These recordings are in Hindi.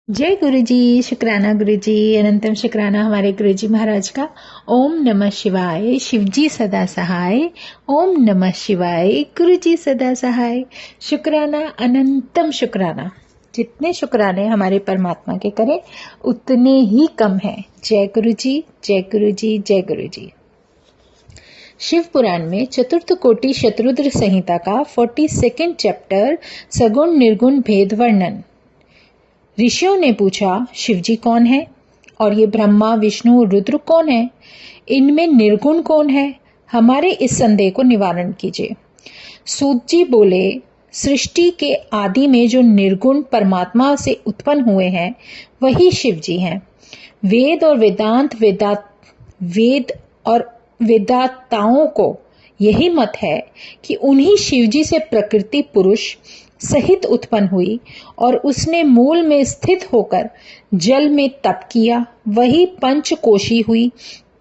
जय गुरु जी। शुक्राना गुरु जी। अनंतम शुक्राना हमारे गुरु जी महाराज का। ओम नमः शिवाय। शिव जी सदा सहाय। ओम नमः शिवाय। गुरु जी सदा सहाय। शुक्राना अनंतम शुक्राना। जितने शुक्राने हमारे परमात्मा के करें उतने ही कम है। जय गुरु जी, जय गुरु जी, जय गुरु जी। शिव पुराण में चतुर्थ कोटि शतरुद्र संहिता का 42वां चैप्टर सगुण निर्गुण भेद वर्णन। ऋषियों ने पूछा, शिवजी कौन है और ये ब्रह्मा विष्णु रुद्र कौन है? इनमें निर्गुण कौन है? हमारे इस संदेह को निवारण कीजिए। सूत जी बोले, सृष्टि के आदि में जो निर्गुण परमात्मा से उत्पन्न हुए हैं वही शिव जी हैं। वेद और वेदाताओं को यही मत है कि उन्हीं शिवजी से प्रकृति पुरुष सहित उत्पन्न हुई और उसने मूल में स्थित होकर जल में तप किया, वही पंचकोशी हुई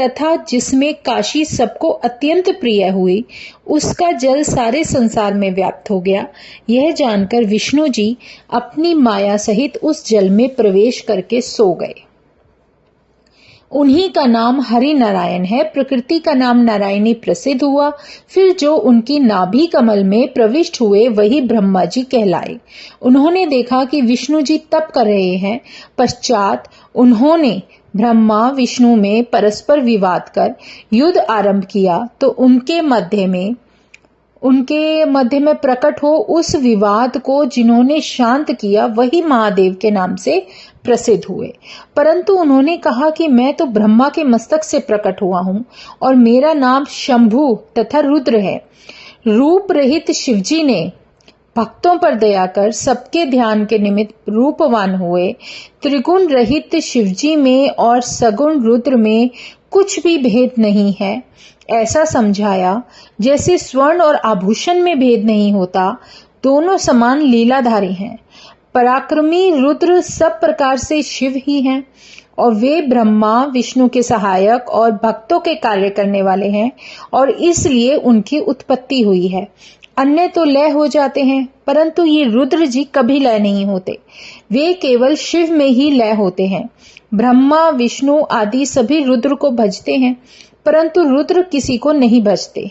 तथा जिसमें काशी सबको अत्यंत प्रिय हुई, उसका जल सारे संसार में व्याप्त हो गया। यह जानकर विष्णु जी अपनी माया सहित उस जल में प्रवेश करके सो गए। उन्हीं का नाम हरि नारायण है। प्रकृति का नाम नारायणी प्रसिद्ध हुआ। फिर जो उनकी नाभि कमल में प्रविष्ट हुए वही ब्रह्मा जी कहलाए। उन्होंने देखा कि विष्णु जी तप कर रहे हैं। पश्चात उन्होंने ब्रह्मा विष्णु में परस्पर विवाद कर युद्ध आरंभ किया तो उनके मध्य में प्रकट हो उस विवाद को जिन्होंने शांत किया वही महादेव के नाम से प्रसिद्ध हुए। परंतु उन्होंने कहा कि मैं तो ब्रह्मा के मस्तक से प्रकट हुआ हूं और मेरा नाम शंभु तथा रुद्र है। रूप रहित शिवजी ने भक्तों पर दया कर सबके ध्यान के निमित्त रूपवान हुए। त्रिगुण रहित शिवजी में और सगुण रुद्र में कुछ भी भेद नहीं है, ऐसा समझाया। जैसे स्वर्ण और आभूषण में भेद नहीं होता, दोनों समान लीलाधारी हैं। पराक्रमी रुद्र सब प्रकार से शिव ही हैं और वे ब्रह्मा विष्णु के सहायक और भक्तों के कार्य करने वाले हैं और इसलिए उनकी उत्पत्ति हुई है। अन्य तो लय हो जाते हैं, परंतु ये रुद्र जी कभी लय नहीं होते। वे केवल शिव में ही लय होते हैं। ब्रह्मा विष्णु आदि सभी रुद्र को भजते हैं, परंतु रुद्र किसी को नहीं भजते।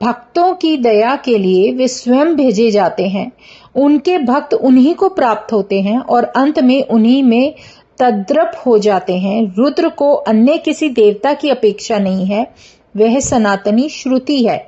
भक्तों की दया के लिए वे स्वयं भेजे जाते हैं। उनके भक्त उन्हीं को प्राप्त होते हैं और अंत में उन्हीं में तद्रप हो जाते हैं। रुद्र को अन्य किसी देवता की अपेक्षा नहीं है, वह सनातनी श्रुति है।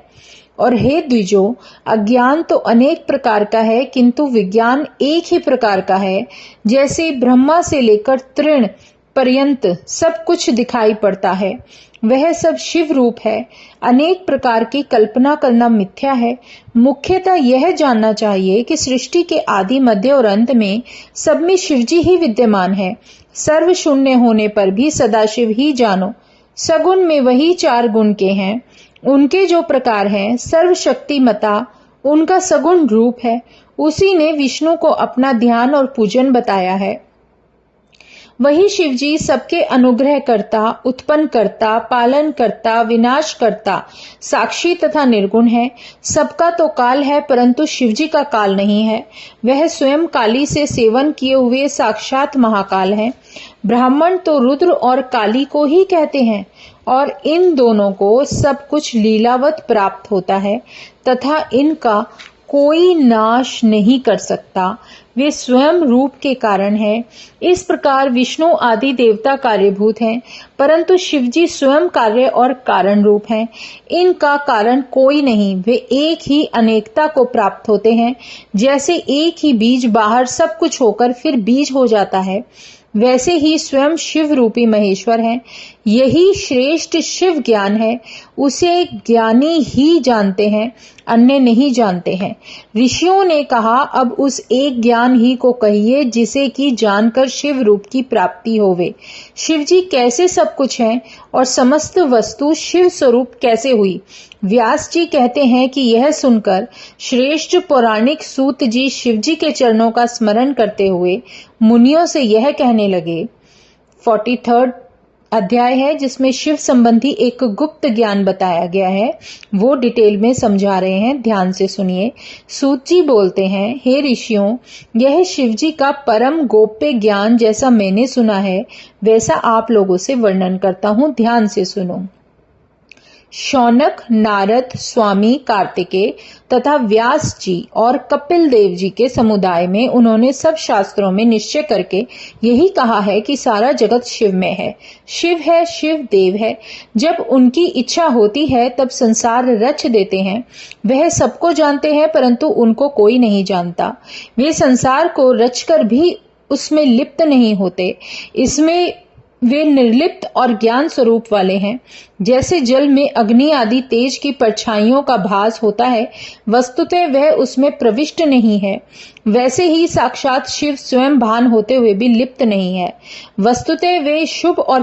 और हे द्विजो, अज्ञान तो अनेक प्रकार का है किंतु विज्ञान एक ही प्रकार का है। जैसे ब्रह्मा से लेकर तृण पर्यंत सब कुछ दिखाई पड़ता है, वह सब शिव रूप है। अनेक प्रकार की कल्पना करना मिथ्या है। मुख्यतः यह जानना चाहिए कि सृष्टि के आदि मध्य और अंत में सब में शिवजी ही विद्यमान है। सर्व शून्य होने पर भी सदाशिव ही जानो। सगुण में वही 4 गुण के हैं। उनके जो प्रकार हैं सर्वशक्तिमता उनका सगुण रूप है। उसी ने विष्णु को अपना ध्यान और पूजन बताया है। वही शिवजी सबके अनुग्रह करता, उत्पन्न करता, पालन करता, विनाश करता, साक्षी तथा निर्गुण है। सबका तो काल है, परंतु शिवजी का काल नहीं है। वह स्वयं काली से सेवन किए हुए साक्षात महाकाल है। ब्राह्मण तो रुद्र और काली को ही कहते हैं और इन दोनों को सब कुछ लीलावत प्राप्त होता है तथा इनका कोई नाश नहीं कर सकता। वे स्वयं रूप के कारण है। इस प्रकार विष्णु आदि देवता कार्यभूत हैं, परंतु शिवजी स्वयं कार्य और कारण रूप हैं। इनका कारण कोई नहीं, वे एक ही अनेकता को प्राप्त होते हैं। जैसे एक ही बीज बाहर सब कुछ होकर फिर बीज हो जाता है, वैसे ही स्वयं शिव रूपी महेश्वर हैं। यही श्रेष्ठ शिव ज्ञान है। उसे ज्ञानी ही जानते हैं, अन्य नहीं जानते हैं। ऋषियों ने कहा, अब उस एक ज्ञान ही को कहिए जिसे कि जानकर शिव रूप की प्राप्ति होवे। शिवजी कैसे सब कुछ हैं और समस्त वस्तु शिव स्वरूप कैसे हुई? व्यास जी कहते हैं कि यह सुनकर श्रेष्ठ पौराणिक सूत जी शिवजी के चरणों का स्मरण करते हुए मुनियों से यह कहने लगे। 43 अध्याय है जिसमें शिव संबंधी एक गुप्त ज्ञान बताया गया है, वो डिटेल में समझा रहे हैं, ध्यान से सुनिए। सूत जी बोलते हैं, हे ऋषियों, यह शिव जी का परम गोप्य ज्ञान जैसा मैंने सुना है वैसा आप लोगों से वर्णन करता हूं, ध्यान से सुनो। शौनक, नारद, स्वामी कार्तिकेय तथा व्यास जी और कपिल देव जी के समुदाय में उन्होंने सब शास्त्रों में निश्चय करके यही कहा है कि सारा जगत शिव में है, शिव देव है। जब उनकी इच्छा होती है तब संसार रच देते हैं। वह सबको जानते हैं परंतु उनको कोई नहीं जानता। वे संसार को रचकर भी उसमें लिप्त नहीं होते। इसमें वे निर्लिप्त और ज्ञान स्वरूप वाले हैं। जैसे जल में अग्नि आदि तेज की परछाइयों का भास होता है, वस्तुतः वह उसमें प्रविष्ट नहीं है, वैसे ही साक्षात शिव स्वयं भान होते हुए भी लिप्त नहीं है। वस्तुतः वे शुभ और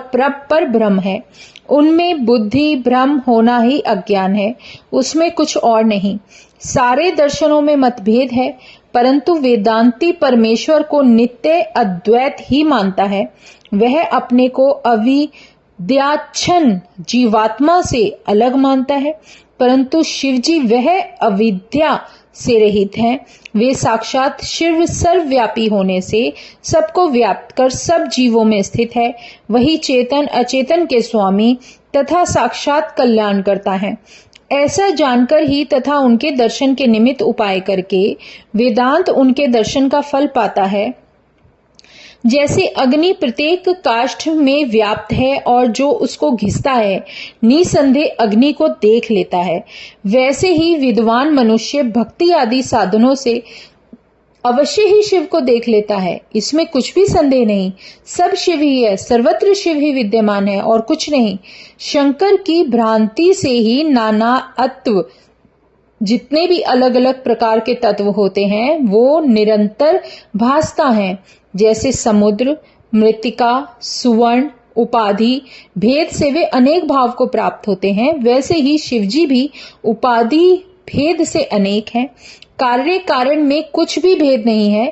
पर ब्रह्म है। उनमें बुद्धि भ्रम होना ही अज्ञान है, उसमें कुछ और नहीं। सारे दर्शनों में मतभेद है, परंतु वेदांती परमेश्वर को नित्य अद्वैत ही मानता है। वह अपने को अविद्याच्छन्न जीवात्मा से अलग मानता है, परंतु शिवजी वह अविद्या से रहित हैं। वे साक्षात शिव सर्वव्यापी होने से सबको व्याप्त कर सब जीवों में स्थित है। वही चेतन अचेतन के स्वामी तथा साक्षात कल्याण करता है। ऐसा जानकर ही तथा उनके दर्शन के निमित्त उपाय करके वेदांत उनके दर्शन का फल पाता है। जैसे अग्नि प्रत्येक काष्ठ में व्याप्त है और जो उसको घिसता है निसंदेह अग्नि को देख लेता है, वैसे ही विद्वान मनुष्य भक्ति आदि साधनों से अवश्य ही शिव को देख लेता है। इसमें कुछ भी संदेह नहीं। सब शिव ही है, सर्वत्र शिव ही विद्यमान है और कुछ नहीं। शंकर की भ्रांति से ही नाना अत्व, जितने भी अलग अलग प्रकार के तत्व होते हैं वो निरंतर भासता है। जैसे समुद्र, मृत्तिका, सुवर्ण, उपाधि भेद से वे अनेक भाव को प्राप्त होते हैं, वैसे ही शिवजी भी उपाधि भेद से अनेक हैं। कार्य कारण में कुछ भी भेद नहीं है,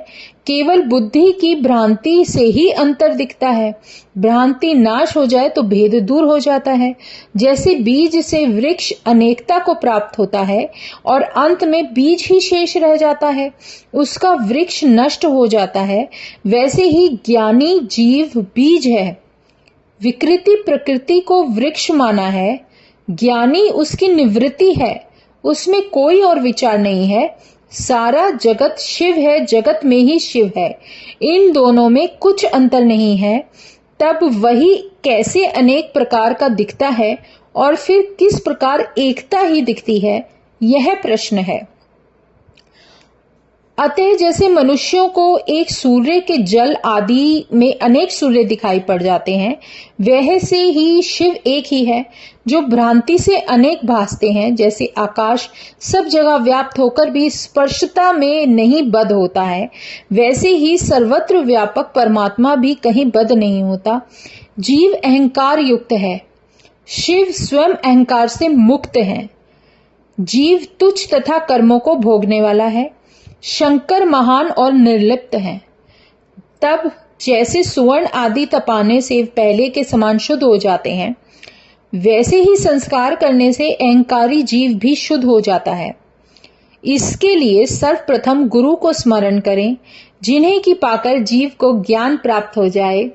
केवल बुद्धि की भ्रांति से ही अंतर दिखता है। भ्रांति नाश हो जाए तो भेद दूर हो जाता है। जैसे बीज से वृक्ष अनेकता को प्राप्त होता है और अंत में बीज ही शेष रह जाता है, उसका वृक्ष नष्ट हो जाता है, वैसे ही ज्ञानी जीव बीज है। विकृति प्रकृति को वृक्ष माना है, ज्ञानी उसकी निवृत्ति है, उसमें कोई और विचार नहीं है। सारा जगत शिव है, जगत में ही शिव है, इन दोनों में कुछ अंतर नहीं है। तब वही कैसे अनेक प्रकार का दिखता है और फिर किस प्रकार एकता ही दिखती है, यह प्रश्न है। अतः जैसे मनुष्यों को एक सूर्य के जल आदि में अनेक सूर्य दिखाई पड़ जाते हैं, वह से ही शिव एक ही है जो भ्रांति से अनेक भासते हैं। जैसे आकाश सब जगह व्याप्त होकर भी स्पर्शता में नहीं बद्ध होता है, वैसे ही सर्वत्र व्यापक परमात्मा भी कहीं बद्ध नहीं होता। जीव अहंकार युक्त है, शिव स्वयं अहंकार से मुक्त है। जीव तुच्छ तथा कर्मों को भोगने वाला है, शंकर महान और निर्लिप्त हैं। तब जैसे सुवर्ण आदि तपाने से पहले के समान शुद्ध हो जाते हैं, वैसे ही संस्कार करने से अहंकारी जीव भी शुद्ध हो जाता है। इसके लिए सर्वप्रथम गुरु को स्मरण करें, जिन्हें की पाकर जीव को ज्ञान प्राप्त हो जाए।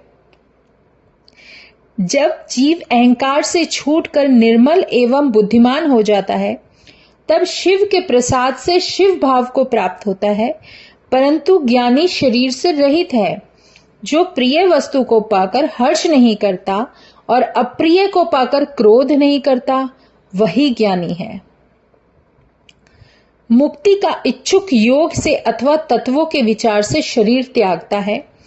जब जीव अहंकार से छूटकर निर्मल एवं बुद्धिमान हो जाता है, तब शिव के प्रसाद से शिव भाव को प्राप्त होता है। परंतु ज्ञानी शरीर से रहित है, जो प्रिय वस्तु को पाकर हर्ष नहीं करता और अप्रिय को पाकर क्रोध नहीं करता, वही ज्ञानी है। मुक्ति का इच्छुक योग से अथवा तत्वों के विचार से शरीर त्यागता है।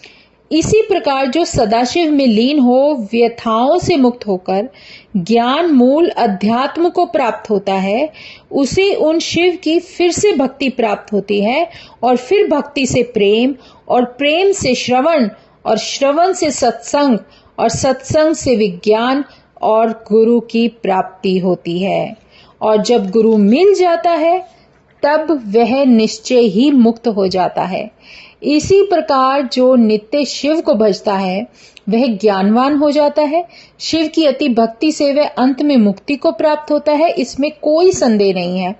इसी प्रकार जो सदाशिव में लीन हो व्यथाओं से मुक्त होकर ज्ञान मूल अध्यात्म को प्राप्त होता है, उसे उन शिव की फिर से भक्ति प्राप्त होती है और फिर भक्ति से प्रेम और प्रेम से श्रवण और श्रवण से सत्संग और सत्संग से विज्ञान और गुरु की प्राप्ति होती है। और जब गुरु मिल जाता है तब वह निश्चय ही मुक्त हो जाता है। इसी प्रकार जो नित्य शिव को भजता है वह ज्ञानवान हो जाता है। शिव की अति भक्ति से वह अंत में मुक्ति को प्राप्त होता है, इसमें कोई संदेह नहीं है।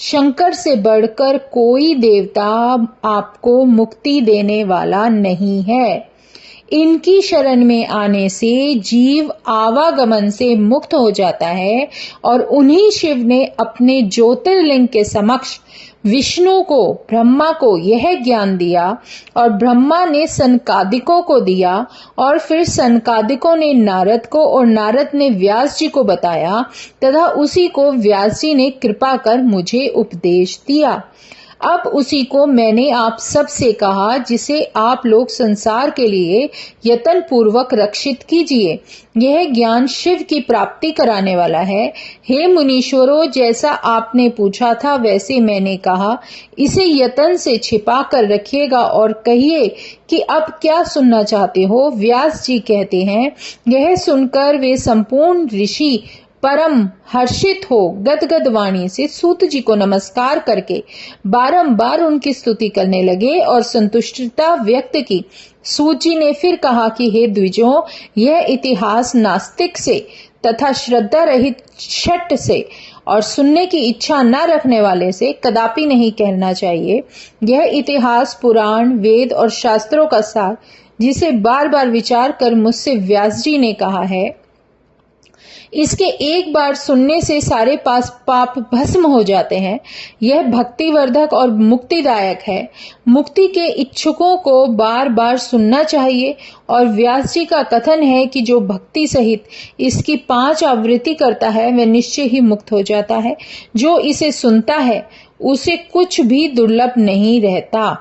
शंकर से बढ़कर कोई देवता आपको मुक्ति देने वाला नहीं है। इनकी शरण में आने से जीव आवागमन से मुक्त हो जाता है और उन्हीं शिव ने अपने ज्योतिर्लिंग के समक्ष विष्णु को, ब्रह्मा को यह ज्ञान दिया और ब्रह्मा ने सनकादिकों को दिया और फिर सनकादिकों ने नारद को और नारद ने व्यास जी को बताया तथा उसी को व्यास जी ने कृपा कर मुझे उपदेश दिया। अब उसी को मैंने आप सब से कहा, जिसे आप लोग संसार के लिए यत्न पूर्वक रक्षित कीजिए। यह ज्ञान शिव की प्राप्ति कराने वाला है। हे मुनीश्वरों, जैसा आपने पूछा था वैसे मैंने कहा, इसे यत्न से छिपा कर रखिएगा और कहिए कि अब क्या सुनना चाहते हो। व्यास जी कहते हैं, यह सुनकर वे संपूर्ण ऋषि परम हर्षित हो गदगद वाणी से सूत जी को नमस्कार करके बारंबार उनकी स्तुति करने लगे और संतुष्टता व्यक्त की। सूत जी ने फिर कहा कि हे द्विजों, यह इतिहास नास्तिक से तथा श्रद्धा रहित शठ से और सुनने की इच्छा न रखने वाले से कदापि नहीं कहना चाहिए। यह इतिहास पुराण, वेद और शास्त्रों का सार, जिसे बार बार विचार कर मुझसे व्यास जी ने कहा है, इसके एक बार सुनने से सारे पाप भस्म हो जाते हैं। यह भक्तिवर्धक और मुक्तिदायक है। मुक्ति के इच्छुकों को बार बार सुनना चाहिए और व्यास जी का कथन है कि जो भक्ति सहित इसकी 5 आवृत्ति करता है वह निश्चय ही मुक्त हो जाता है। जो इसे सुनता है उसे कुछ भी दुर्लभ नहीं रहता।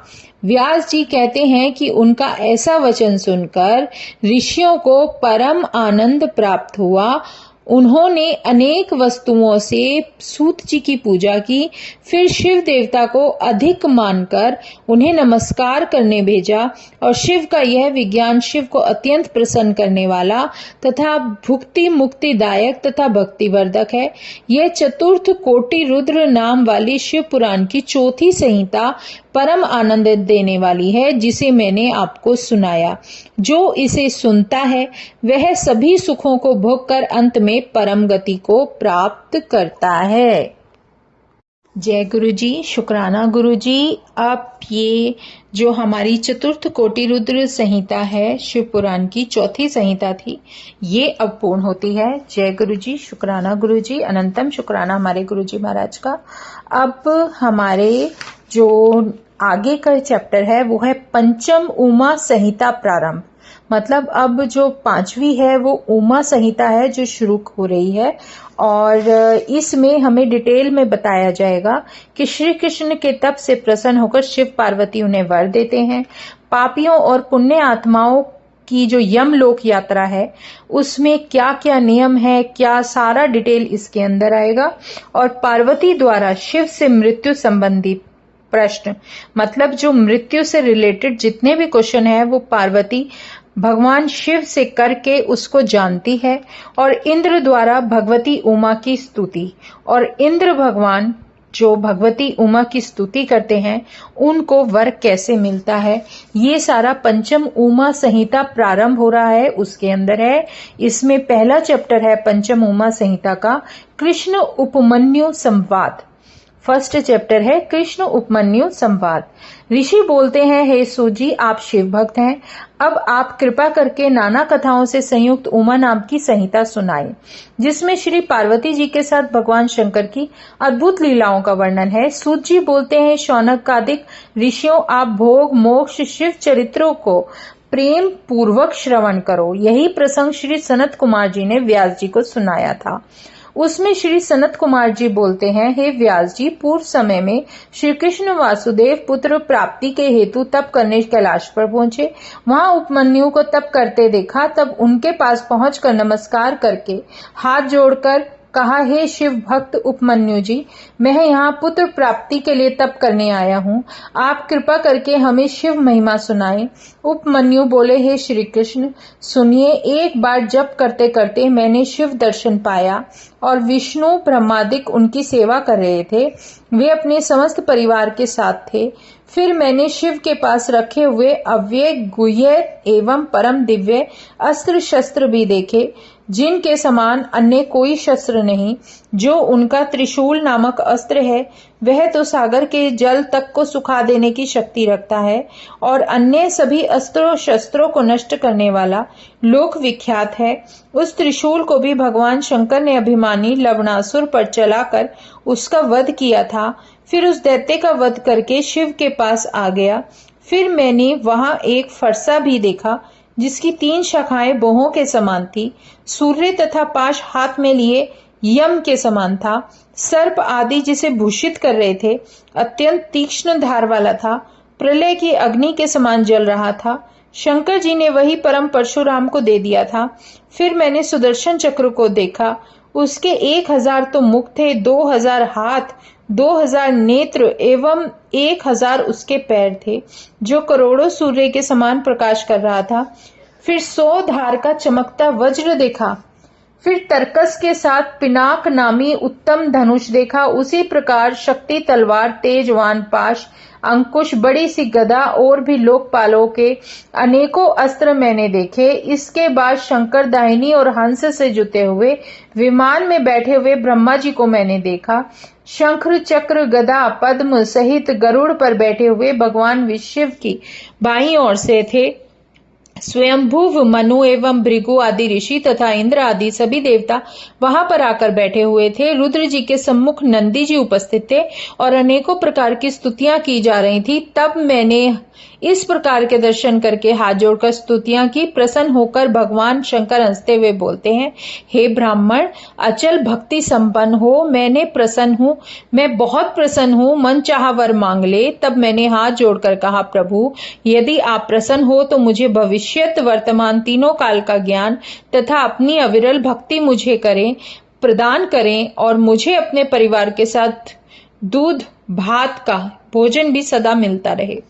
व्यास जी कहते हैं कि उनका ऐसा वचन सुनकर ऋषियों को परम आनंद प्राप्त हुआ। उन्होंने अनेक वस्तुओं से सूत जी की पूजा की, फिर शिव देवता को अधिक मानकर उन्हें नमस्कार करने भेजा और शिव का यह विज्ञान शिव को अत्यंत प्रसन्न करने वाला तथा भुक्ति मुक्तिदायक तथा भक्तिवर्धक है। यह चतुर्थ कोटि रुद्र नाम वाली शिव पुराण की 4थी संहिता परम आनंद देने वाली है, जिसे मैंने आपको सुनाया। जो इसे सुनता है वह सभी सुखों को भोगकर अंत में परम गति को प्राप्त करता है। जय गुरु जी, शुक्राना गुरु जी। अब ये जो हमारी चतुर्थ कोटि रुद्र संहिता है, शिव पुराण की 4थी संहिता थी, ये अब पूर्ण होती है। जय गुरु जी, शुक्राना गुरु जी, अनंतम शुक्राना हमारे गुरु जी महाराज का। अब हमारे जो आगे का चैप्टर है वो है पंचम उमा संहिता प्रारंभ। मतलब अब जो 5वीं है वो उमा संहिता है जो शुरू हो रही है और इसमें हमें डिटेल में बताया जाएगा कि श्री कृष्ण के तप से प्रसन्न होकर शिव पार्वती उन्हें वर देते हैं। पापियों और पुण्य आत्माओं की जो यमलोक यात्रा है उसमें क्या क्या नियम है, क्या सारा डिटेल इसके अंदर आएगा। और पार्वती द्वारा शिव से मृत्यु संबंधी प्रश्न, मतलब जो मृत्यु से रिलेटेड जितने भी क्वेश्चन है वो पार्वती भगवान शिव से करके उसको जानती है। और इंद्र द्वारा भगवती उमा की स्तुति, और इंद्र भगवान जो भगवती उमा की स्तुति करते हैं उनको वर कैसे मिलता है, ये सारा पंचम उमा संहिता प्रारंभ हो रहा है, उसके अंदर है। इसमें पहला चैप्टर है पंचम उमा संहिता का कृष्ण उपमन्यु संवाद। फर्स्ट चैप्टर है कृष्ण उपमन्यु संवाद। ऋषि बोलते हैं, हे सूत जी, आप शिव भक्त हैं। अब आप कृपा करके नाना कथाओं से संयुक्त उमा नाम की संहिता सुनाएं, जिसमें श्री पार्वती जी के साथ भगवान शंकर की अद्भुत लीलाओं का वर्णन है। सूत जी बोलते हैं, शौनकादिक ऋषियों, आप भोग मोक्ष शिव चरित्रों को प्रेम पूर्वक श्रवण करो। यही प्रसंग श्री सनत कुमार जी ने व्यास जी को सुनाया था। उसमें श्री सनत कुमार जी बोलते हैं, हे व्यास जी, पूर्व समय में श्री कृष्ण वासुदेव पुत्र प्राप्ति के हेतु तप करने कैलाश पर पहुंचे। वहां उपमन्यु को तप करते देखा, तब उनके पास पहुंचकर नमस्कार करके हाथ जोड़कर कहा, हे शिव भक्त उपमन्यु जी, मैं यहाँ पुत्र प्राप्ति के लिए तप करने आया हूँ। आप कृपा करके हमें शिव महिमा सुनाएं। उपमन्यु बोले, हे श्री कृष्ण सुनिए, एक बार जप करते करते मैंने शिव दर्शन पाया और विष्णु ब्रह्मादिक उनकी सेवा कर रहे थे। वे अपने समस्त परिवार के साथ थे। फिर मैंने शिव के पास रखे हुए अव्यय गुह्य एवं परम दिव्य अस्त्र शस्त्र भी देखे, जिनके समान अन्य कोई शस्त्र नहीं। जो उनका त्रिशूल नामक अस्त्र है, वह तो सागर के जल तक को सुखा देने की शक्ति रखता है और अन्य सभी अस्त्रों शस्त्रों को नष्ट करने वाला लोक विख्यात है। उस त्रिशूल को भी भगवान शंकर ने अभिमानी लवणासुर पर चलाकर उसका वध किया था। फिर उस दैत्य का वध करके शिव के पास आ गया। फिर मैंने वहां एक फरसा भी देखा, जिसकी 3 शाखाएं बोहों के समान थी। सूर्य तथा पाश हाथ में लिए यम के समान था। सर्प आदि जिसे भूषित कर रहे थे, अत्यंत तीक्ष्ण धार वाला था। प्रलय की अग्नि के समान जल रहा था। शंकर जी ने वही परम परशुराम को दे दिया था। फिर मैंने सुदर्शन चक्र को देखा। उसके 1000 तो मुख थे, 2000 हाथ, 2000 नेत्र एवं 1000 उसके पैर थे, जो करोड़ों सूर्य के समान प्रकाश कर रहा था। फिर 100 धार का चमकता वज्र देखा। फिर तर्कस के साथ पिनाक नामी उत्तम धनुष देखा। उसी प्रकार शक्ति तलवार, तेजवान पाश, अंकुश, बड़ी सी गदा और भी लोकपालों के अनेकों अस्त्र मैंने देखे। इसके बाद शंकर दाहिनी और हंस से जुते हुए विमान में बैठे हुए ब्रह्मा जी को मैंने देखा। शंख चक्र गदा पद्म सहित गरुड़ पर बैठे हुए भगवान विष्णु की बाईं ओर से थे। स्वयंभुव मनु एवं भृगु आदि ऋषि तथा इंद्र आदि सभी देवता वहां पर आकर बैठे हुए थे। रुद्र जी के सम्मुख नंदी जी उपस्थित थे और अनेकों प्रकार की स्तुतियां की जा रही थी। तब मैंने इस प्रकार के दर्शन करके हाथ जोड़कर स्तुतियां की। प्रसन्न होकर भगवान शंकर हंसते हुए बोलते हैं, हे ब्राह्मण, अचल भक्ति संपन्न हो, मैंने प्रसन्न हूं, मैं बहुत प्रसन्न हूं, मन चाहा वर मांग ले। तब मैंने हाथ जोड़कर कहा, प्रभु, यदि आप प्रसन्न हो तो मुझे भविष्यत वर्तमान तीनों काल का ज्ञान तथा अपनी अविरल भक्ति मुझे प्रदान करें और मुझे अपने परिवार के साथ दूध भात का भोजन भी सदा मिलता रहे।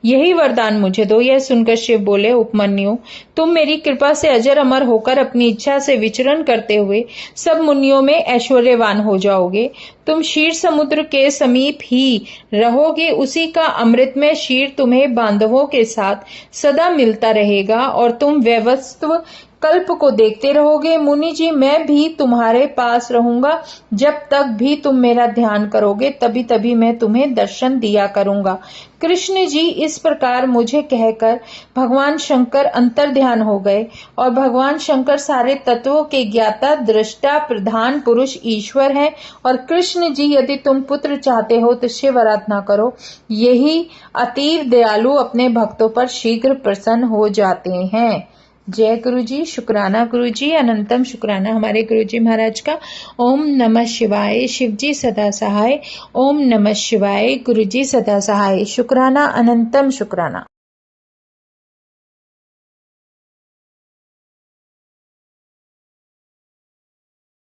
यही वरदान मुझे दो। यह सुनकर शिव बोले, उपमन्यु, तुम मेरी कृपा से अजर अमर होकर अपनी इच्छा से विचरण करते हुए सब मुनियों में ऐश्वर्यवान हो जाओगे। तुम क्षीर समुद्र के समीप ही रहोगे। उसी का अमृतमय क्षीर तुम्हें बांधवों के साथ सदा मिलता रहेगा और तुम वैवस्व कल्प को देखते रहोगे। मुनि जी, मैं भी तुम्हारे पास रहूंगा। जब तक भी तुम मेरा ध्यान करोगे, तभी तभी मैं तुम्हें दर्शन दिया करूंगा। कृष्ण जी इस प्रकार मुझे कहकर भगवान शंकर अंतर ध्यान हो गए और भगवान शंकर सारे तत्वों के ज्ञाता, दृष्टा, प्रधान पुरुष ईश्वर हैं। और कृष्ण जी, यदि तुम पुत्र चाहते हो तो शिव आराधना करो। यही अतीव दयालु अपने भक्तों पर शीघ्र प्रसन्न हो जाते हैं। जय गुरु जी, शुक्राना गुरु जी, अनंतम शुक्राना हमारे गुरु जी महाराज का। ओम नमः शिवाय। शिव जी सदा सहाय। ओम नमः शिवाय। गुरु जी सदा सहाय। शुक्राना, अनंतम शुक्राना।